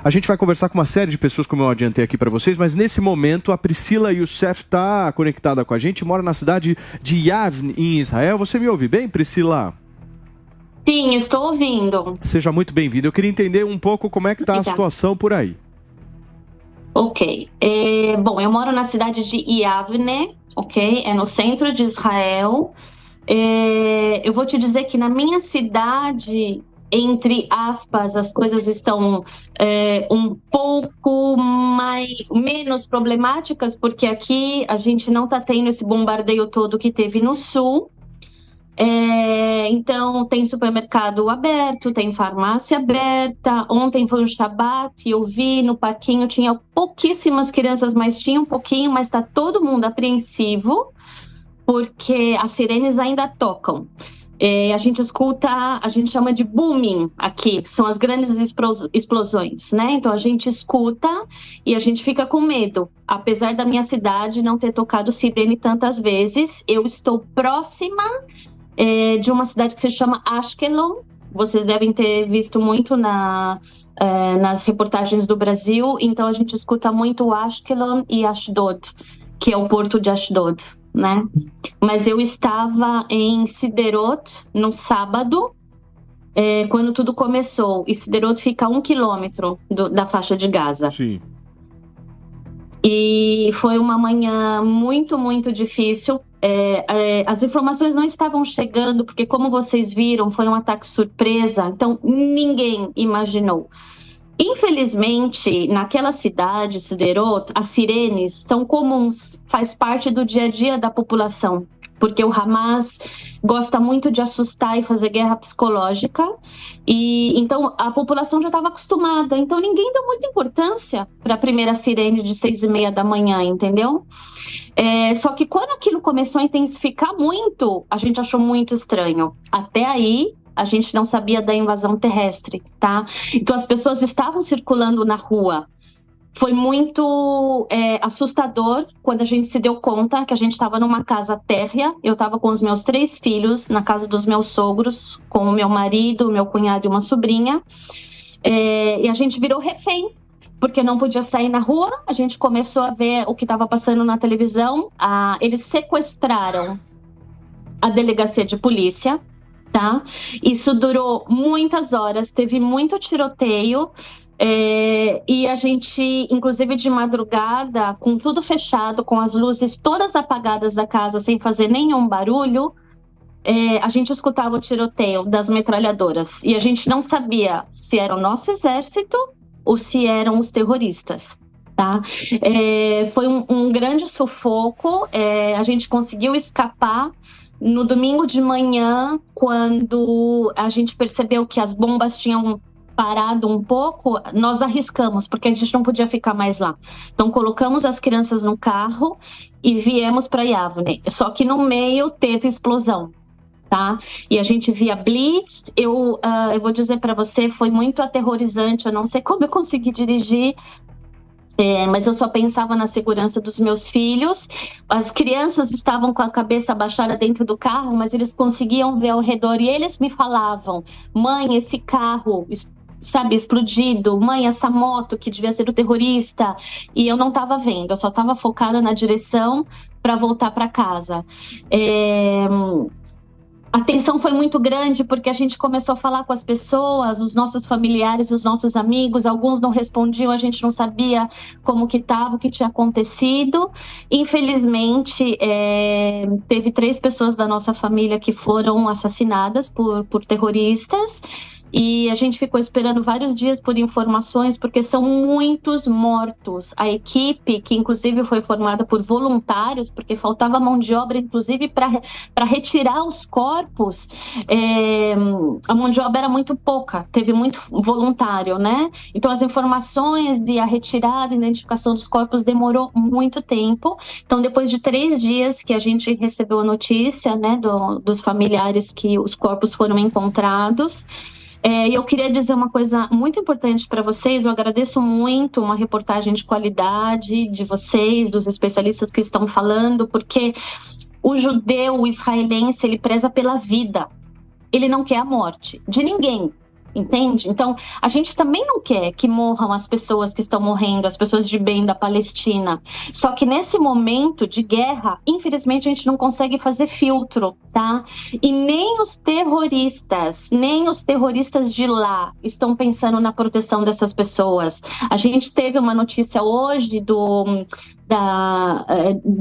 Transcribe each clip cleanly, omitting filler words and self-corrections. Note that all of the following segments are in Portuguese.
A gente vai conversar com uma série de pessoas, como eu adiantei aqui para vocês, mas nesse momento a Priscila Youssef está conectada com a gente, mora na cidade de Yavne, em Israel. Você me ouve bem, Priscila? Sim, estou ouvindo. Seja muito bem-vinda. Eu queria entender um pouco como é que está a situação por aí. Ok. Bom, eu moro na cidade de Yavne, ok? É no centro de Israel. Eu vou te dizer que na minha cidade, entre aspas, as coisas estão um pouco menos problemáticas, porque aqui a gente não está tendo esse bombardeio todo que teve no sul. Então, tem supermercado aberto, tem farmácia aberta. Ontem foi um Shabat e eu vi no parquinho, tinha pouquíssimas crianças, mas tinha um pouquinho, mas está todo mundo apreensivo, porque as sirenes ainda tocam. A gente escuta, a gente chama de booming aqui, são as grandes explosões, né? Então a gente escuta e a gente fica com medo. Apesar da minha cidade não ter tocado sirene tantas vezes, eu estou próxima de uma cidade que se chama Ashkelon. Vocês devem ter visto muito nas reportagens do Brasil. Então a gente escuta muito Ashkelon e Ashdod, que é o porto de Ashdod, né? Mas eu estava em Sderot no sábado, quando tudo começou. E Sderot fica a 1 quilômetro da faixa de Gaza. Sim. E foi uma manhã muito, muito difícil. As informações não estavam chegando, porque, como vocês viram, foi um ataque surpresa, então ninguém imaginou. Infelizmente, naquela cidade, Sderot, as sirenes são comuns, faz parte do dia a dia da população, porque o Hamas gosta muito de assustar e fazer guerra psicológica, e então a população já estava acostumada, então ninguém deu muita importância para a primeira sirene de 6:30 da manhã, entendeu? Só que quando aquilo começou a intensificar muito, a gente achou muito estranho. Até aí, a gente não sabia da invasão terrestre, tá? Então as pessoas estavam circulando na rua. Foi muito assustador quando a gente se deu conta que a gente estava numa casa térrea. Eu estava com os meus 3 filhos na casa dos meus sogros, com o meu marido, o meu cunhado e uma sobrinha. E a gente virou refém, porque não podia sair na rua. A gente começou a ver o que estava passando na televisão. Eles sequestraram a delegacia de polícia. Tá? Isso durou muitas horas, teve muito tiroteio, e a gente, inclusive de madrugada, com tudo fechado, com as luzes todas apagadas da casa, sem fazer nenhum barulho, a gente escutava o tiroteio das metralhadoras, e a gente não sabia se era o nosso exército ou se eram os terroristas. Tá? Foi um grande sufoco, a gente conseguiu escapar. No domingo de manhã, quando a gente percebeu que as bombas tinham parado um pouco, nós arriscamos, porque a gente não podia ficar mais lá. Então, colocamos as crianças no carro e viemos para Yavne. Só que no meio teve explosão, tá? E a gente via blitz. Eu vou dizer para você, foi muito aterrorizante. Eu não sei como eu consegui dirigir. Mas eu só pensava na segurança dos meus filhos. As crianças estavam com a cabeça abaixada dentro do carro, mas eles conseguiam ver ao redor e eles me falavam: mãe, esse carro, sabe, explodido, mãe, essa moto que devia ser o terrorista. E eu não estava vendo, eu só estava focada na direção para voltar para casa. A tensão foi muito grande, porque a gente começou a falar com as pessoas, os nossos familiares, os nossos amigos, alguns não respondiam, a gente não sabia como que estava, o que tinha acontecido. Infelizmente, teve 3 pessoas da nossa família que foram assassinadas por terroristas, e a gente ficou esperando vários dias por informações, porque são muitos mortos. A equipe, que inclusive foi formada por voluntários, porque faltava mão de obra, inclusive para retirar os corpos, a mão de obra era muito pouca, teve muito voluntário, né? Então as informações e a retirada, a identificação dos corpos demorou muito tempo. Então, depois de 3 dias que a gente recebeu a notícia, né, dos familiares que os corpos foram encontrados. E eu queria dizer uma coisa muito importante para vocês. Eu agradeço muito uma reportagem de qualidade de vocês, dos especialistas que estão falando, porque o judeu, o israelense, ele preza pela vida. Ele não quer a morte de ninguém. Entende? Então, a gente também não quer que morram as pessoas que estão morrendo, as pessoas de bem da Palestina. Só que nesse momento de guerra, infelizmente, a gente não consegue fazer filtro, tá? E nem os terroristas de lá estão pensando na proteção dessas pessoas. A gente teve uma notícia hoje de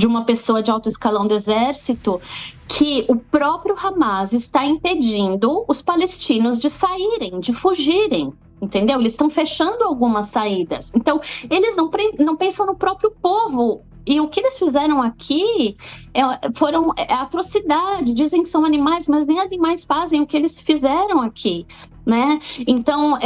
uma pessoa de alto escalão do exército que o próprio Hamas está impedindo os palestinos de saírem, de fugirem, entendeu? Eles estão fechando algumas saídas. Então, eles não pensam no próprio povo. E o que eles fizeram aqui foram atrocidade. Dizem que são animais, mas nem animais fazem o que eles fizeram aqui, né? Então,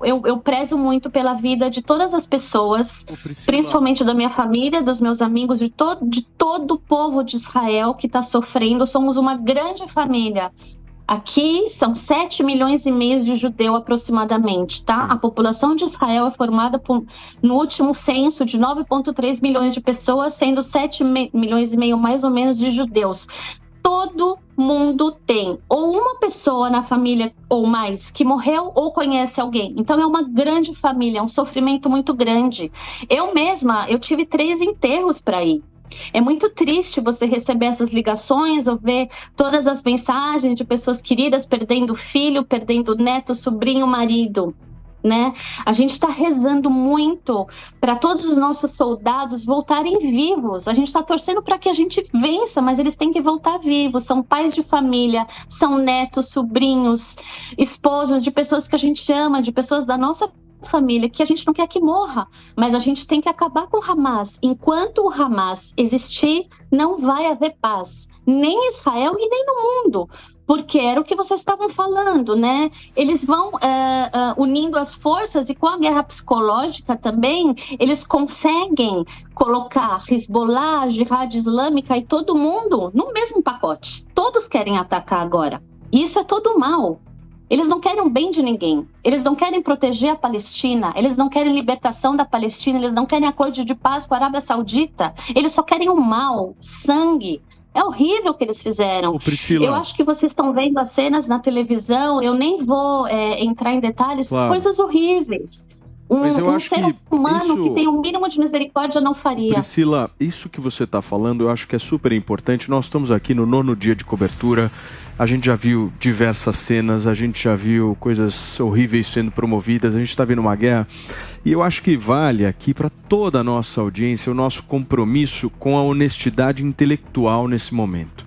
eu prezo muito pela vida de todas as pessoas, principalmente da minha família, dos meus amigos, de todo o povo de Israel que está sofrendo. Somos uma grande família. Aqui são 7,5 milhões de judeus aproximadamente, tá? A população de Israel é formada no último censo de 9,3 milhões de pessoas, sendo 7,5 milhões mais ou menos de judeus. Todo mundo tem ou uma pessoa na família ou mais que morreu ou conhece alguém. Então é uma grande família, é um sofrimento muito grande. Eu tive 3 enterros para ir. É muito triste você receber essas ligações ou ver todas as mensagens de pessoas queridas perdendo filho, perdendo neto, sobrinho, marido, né? A gente está rezando muito para todos os nossos soldados voltarem vivos. A gente está torcendo para que a gente vença, mas eles têm que voltar vivos. São pais de família, são netos, sobrinhos, esposos de pessoas que a gente ama, de pessoas da nossa família, que a gente não quer que morra, mas a gente tem que acabar com o Hamas. Enquanto o Hamas existir, não vai haver paz, nem em Israel e nem no mundo, porque era o que vocês estavam falando, né? Eles vão unindo as forças e com a guerra psicológica também, eles conseguem colocar Hezbollah, Jihad Islâmica e todo mundo no mesmo pacote. Todos querem atacar agora. Isso é todo mal. Eles não querem o bem de ninguém, eles não querem proteger a Palestina, eles não querem libertação da Palestina, eles não querem acordo de paz com a Arábia Saudita, eles só querem o mal, sangue. É horrível o que eles fizeram. Eu acho que vocês estão vendo as cenas na televisão, eu nem vou entrar em detalhes, claro. Coisas horríveis. Mas eu acho ser humano que tem um mínimo de misericórdia não faria. Priscila, isso que você está falando eu acho que é super importante. Nós estamos aqui no 9º dia de cobertura. A gente já viu diversas cenas, a gente já viu coisas horríveis sendo promovidas, a gente está vendo uma guerra. E eu acho que vale aqui para toda a nossa audiência o nosso compromisso com a honestidade intelectual nesse momento.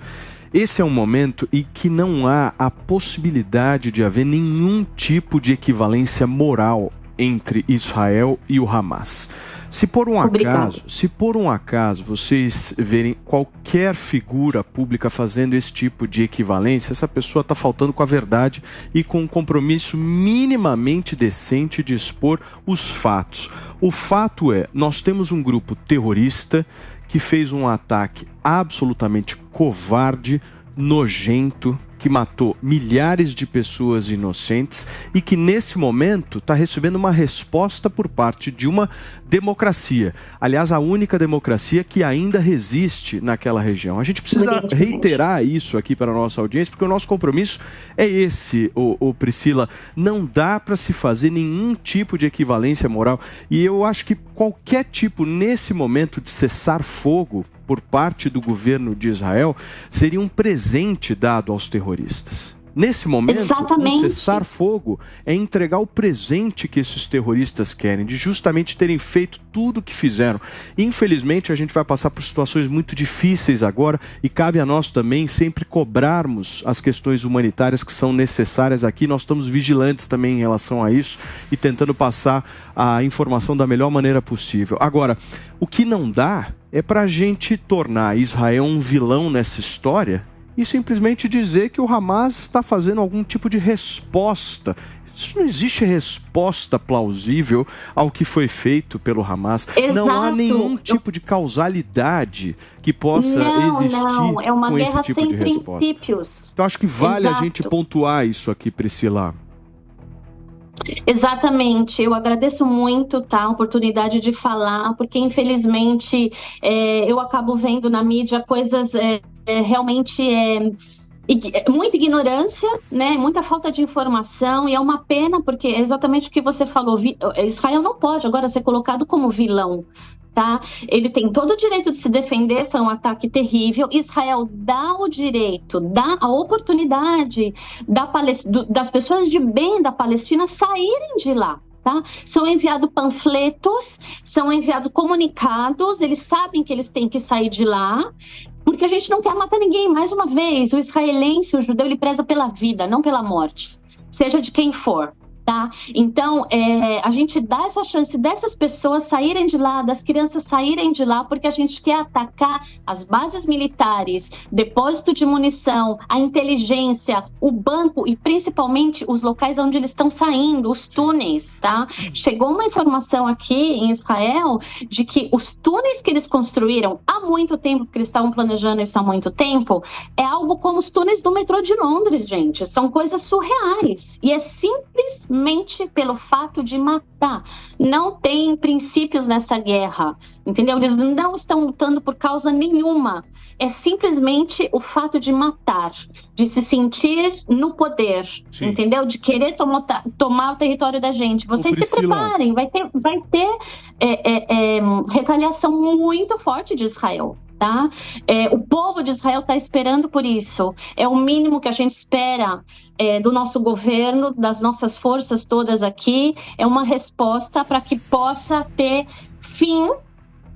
Esse é um momento em que não há a possibilidade de haver nenhum tipo de equivalência moral entre Israel e o Hamas. Se por um acaso vocês verem qualquer figura pública fazendo esse tipo de equivalência, essa pessoa está faltando com a verdade e com um compromisso minimamente decente de expor os fatos. O fato é, nós temos um grupo terrorista que fez um ataque absolutamente covarde, nojento, que matou milhares de pessoas inocentes e que nesse momento está recebendo uma resposta por parte de uma democracia. Aliás, a única democracia que ainda resiste naquela região. A gente precisa reiterar isso aqui para a nossa audiência, porque o nosso compromisso é esse, Priscila. Não dá para se fazer nenhum tipo de equivalência moral. E eu acho que qualquer tipo, nesse momento, de cessar fogo por parte do governo de Israel seria um presente dado aos terroristas. Nesse momento, o cessar-fogo é entregar o presente que esses terroristas querem, de justamente terem feito tudo o que fizeram. Infelizmente, a gente vai passar por situações muito difíceis agora e cabe a nós também sempre cobrarmos as questões humanitárias que são necessárias aqui. Nós estamos vigilantes também em relação a isso e tentando passar a informação da melhor maneira possível. Agora, o que não dá é para a gente tornar Israel um vilão nessa história e simplesmente dizer que o Hamas está fazendo algum tipo de resposta. Isso não existe resposta plausível ao que foi feito pelo Hamas. Exato. Não há nenhum tipo de causalidade que possa existir é uma com guerra esse tipo sem de resposta. princípios. Então acho que vale a gente pontuar isso aqui, Priscila. Exatamente, eu agradeço muito a oportunidade de falar, porque infelizmente eu acabo vendo na mídia coisas realmente muita ignorância, né? Muita falta de informação, e é uma pena porque é exatamente o que você falou. Israel não pode agora ser colocado como vilão. Tá? Ele tem todo o direito de se defender, foi um ataque terrível. Israel dá o direito, dá a oportunidade das pessoas de bem da Palestina saírem de lá. Tá? São enviados panfletos, são enviados comunicados, eles sabem que eles têm que sair de lá, porque a gente não quer matar ninguém. Mais uma vez, o israelense, o judeu, ele preza pela vida, não pela morte, seja de quem for. Tá? Então, a gente dá essa chance dessas pessoas saírem de lá, das crianças saírem de lá, porque a gente quer atacar as bases militares, depósito de munição, a inteligência, o banco e principalmente os locais onde eles estão saindo, os túneis. Tá? Chegou uma informação aqui em Israel de que os túneis que eles construíram há muito tempo, porque eles estavam planejando isso há muito tempo, é algo como os túneis do metrô de Londres, gente. São coisas surreais. E é simplesmente pelo fato de matar. Não tem princípios nessa guerra, entendeu? Eles não estão lutando por causa nenhuma. É simplesmente o fato de matar, de se sentir no poder, sim, entendeu? De querer tomar o território da gente. Vocês se preparem, vai ter retaliação muito forte de Israel. Tá? O povo de Israel está esperando por isso. É o mínimo que a gente espera do nosso governo, das nossas forças todas aqui. É uma resposta para que possa ter fim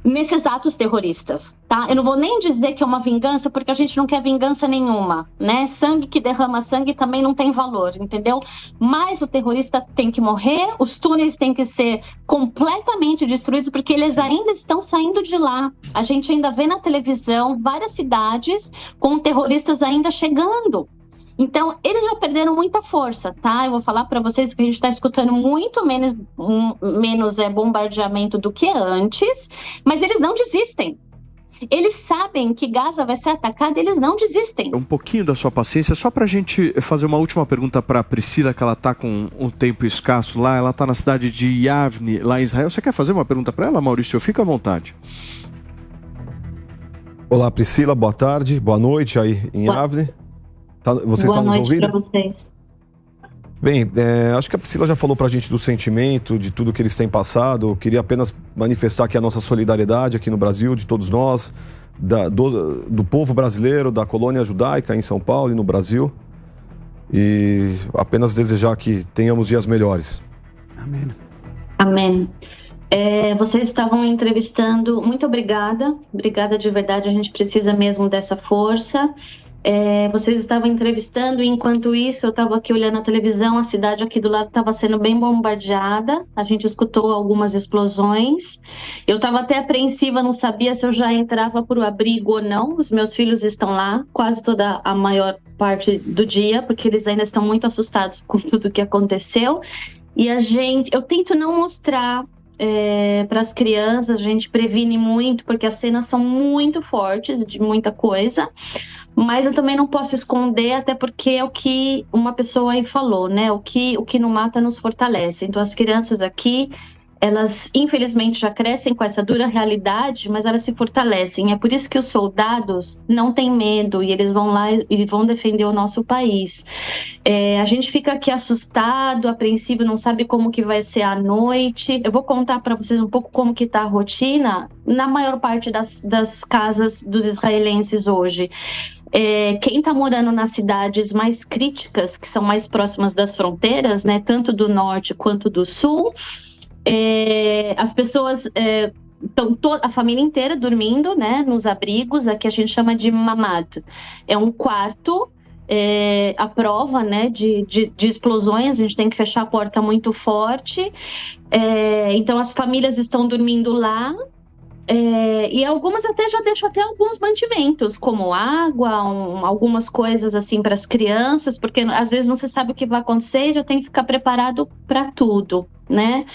nesses atos terroristas. Tá? Eu não vou nem dizer que é uma vingança, porque a gente não quer vingança nenhuma. Né? Sangue que derrama sangue também não tem valor, entendeu? Mas o terrorista tem que morrer, os túneis têm que ser completamente destruídos, porque eles ainda estão saindo de lá. A gente ainda vê na televisão várias cidades com terroristas ainda chegando. Então, eles já perderam muita força, tá? Eu vou falar para vocês que a gente está escutando muito menos bombardeamento do que antes, mas eles não desistem. Eles sabem que Gaza vai ser atacada, eles não desistem. Um pouquinho da sua paciência, só pra gente fazer uma última pergunta pra Priscila, que ela tá com um tempo escasso lá, ela tá na cidade de Yavne, lá em Israel. Você quer fazer uma pergunta pra ela, Maurício? Fica à vontade. Olá, Priscila, boa tarde, boa noite aí em Yavne. Vocês estão nos ouvindo? Boa noite para vocês. Bem, acho que a Priscila já falou pra gente do sentimento, de tudo que eles têm passado. Eu queria apenas manifestar aqui a nossa solidariedade aqui no Brasil, de todos nós, do povo brasileiro, da colônia judaica em São Paulo e no Brasil. E apenas desejar que tenhamos dias melhores. Amém. Amém. Vocês estavam entrevistando, muito obrigada de verdade, a gente precisa mesmo dessa força. Vocês estavam entrevistando e enquanto isso eu estava aqui olhando a televisão, a cidade aqui do lado estava sendo bem bombardeada, a gente escutou algumas explosões, eu estava até apreensiva, não sabia se eu já entrava para o abrigo ou não, os meus filhos estão lá quase toda a maior parte do dia, porque eles ainda estão muito assustados com tudo que aconteceu, e eu tento não mostrar para as crianças, a gente previne muito, porque as cenas são muito fortes, de muita coisa, mas eu também não posso esconder, até porque é o que uma pessoa aí falou, né? O que não mata nos fortalece. Então as crianças aqui, elas infelizmente já crescem com essa dura realidade, mas elas se fortalecem. É por isso que os soldados não têm medo e eles vão lá e vão defender o nosso país. A gente fica aqui assustado, apreensivo, não sabe como que vai ser a noite. Eu vou contar para vocês um pouco como que está a rotina na maior parte das casas dos israelenses hoje. Quem está morando nas cidades mais críticas, que são mais próximas das fronteiras, né, tanto do norte quanto do sul, as pessoas estão a família inteira dormindo, né, nos abrigos, aqui a gente chama de mamad. É um quarto à prova, né, de explosões, a gente tem que fechar a porta muito forte. Então as famílias estão dormindo lá. E algumas até já deixam até alguns mantimentos, como água, algumas coisas assim para as crianças, porque às vezes não se sabe o que vai acontecer e já tem que ficar preparado para tudo, né?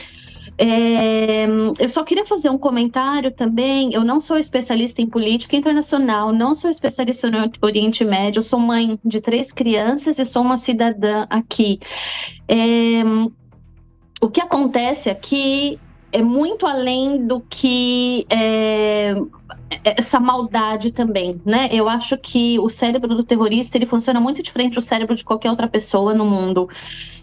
Eu só queria fazer um comentário também. Eu não sou especialista em política internacional, não sou especialista no Oriente Médio, eu sou mãe de 3 crianças e sou uma cidadã aqui. O que acontece aqui é muito além do que essa maldade também, né? Eu acho que o cérebro do terrorista, ele funciona muito diferente do cérebro de qualquer outra pessoa no mundo.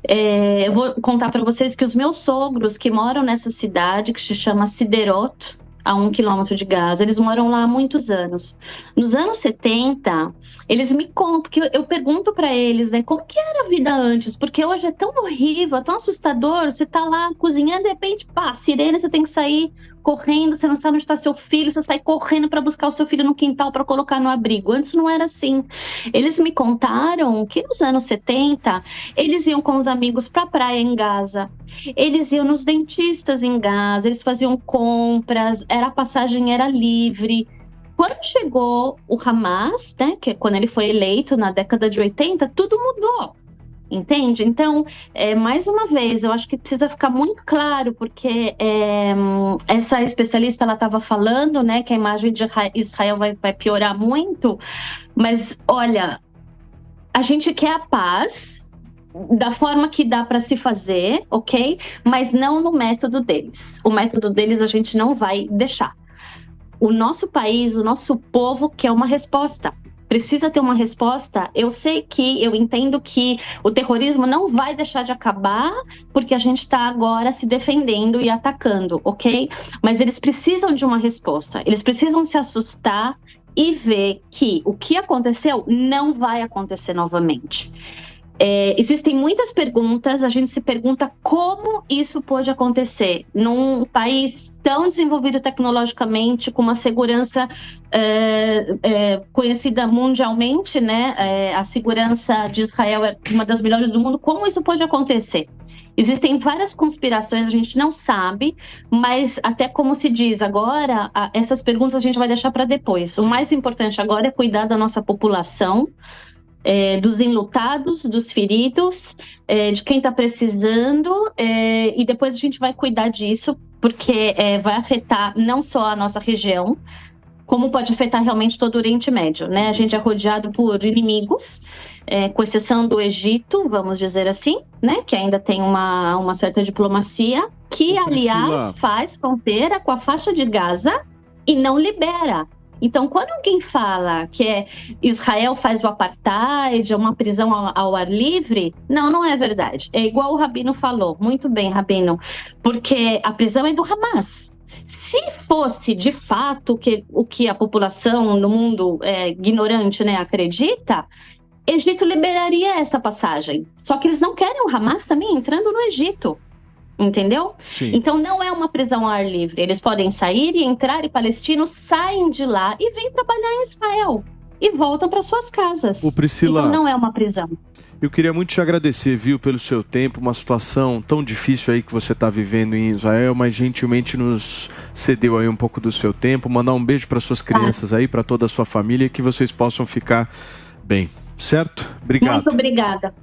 Eu vou contar para vocês que os meus sogros, que moram nessa cidade, que se chama Siderot, a 1 quilômetro de Gaza, eles moram lá há muitos anos. Nos anos 70, eles me contam, porque eu pergunto para eles, né, como que era a vida antes? Porque hoje é tão horrível, é tão assustador, você tá lá cozinhando, de repente, pá, sirene, você tem que sair correndo, você não sabe onde está seu filho, você sai correndo para buscar o seu filho no quintal para colocar no abrigo. Antes não era assim. Eles me contaram que nos anos 70, eles iam com os amigos para a praia em Gaza, eles iam nos dentistas em Gaza, eles faziam compras, a passagem era livre. Quando chegou o Hamas, né, que é quando ele foi eleito na década de 80, tudo mudou. Entende? Então, mais uma vez, eu acho que precisa ficar muito claro, porque essa especialista ela estava falando, né, que a imagem de Israel vai piorar muito, mas olha, a gente quer a paz da forma que dá para se fazer, ok? Mas não no método deles. O método deles a gente não vai deixar. O nosso país, o nosso povo quer uma resposta. Precisa ter uma resposta. Eu entendo que o terrorismo não vai deixar de acabar porque a gente está agora se defendendo e atacando, ok? Mas eles precisam de uma resposta. Eles precisam se assustar e ver que o que aconteceu não vai acontecer novamente. Existem muitas perguntas, a gente se pergunta como isso pode acontecer num país tão desenvolvido tecnologicamente, com uma segurança conhecida mundialmente, né? A segurança de Israel é uma das melhores do mundo. Como isso pode acontecer? Existem várias conspirações, a gente não sabe, mas até como se diz agora, essas perguntas a gente vai deixar para depois. O mais importante agora é cuidar da nossa população, dos enlutados, dos feridos, de quem está precisando, e depois a gente vai cuidar disso, porque vai afetar não só a nossa região, como pode afetar realmente todo o Oriente Médio, né? A gente é rodeado por inimigos, com exceção do Egito, vamos dizer assim, né? Que ainda tem uma certa diplomacia, que, aliás, faz fronteira com a faixa de Gaza e não libera. Então, quando alguém fala que Israel faz o apartheid, é uma prisão ao ar livre, não é verdade. É igual o Rabino falou, muito bem, Rabino, porque a prisão é do Hamas. Se fosse, de fato, o que a população no mundo ignorante, né, acredita, Egito liberaria essa passagem. Só que eles não querem o Hamas também entrando no Egito. Entendeu? Sim. Então não é uma prisão ao ar livre. Eles podem sair e entrar, e palestinos saem de lá e vêm trabalhar em Israel e voltam para suas casas. Priscila, então não é uma prisão. Eu queria muito te agradecer, viu, pelo seu tempo, uma situação tão difícil aí que você está vivendo em Israel, mas gentilmente nos cedeu aí um pouco do seu tempo. Mandar um beijo para suas crianças aí, para toda a sua família, que vocês possam ficar bem, certo? Obrigado. Muito obrigada.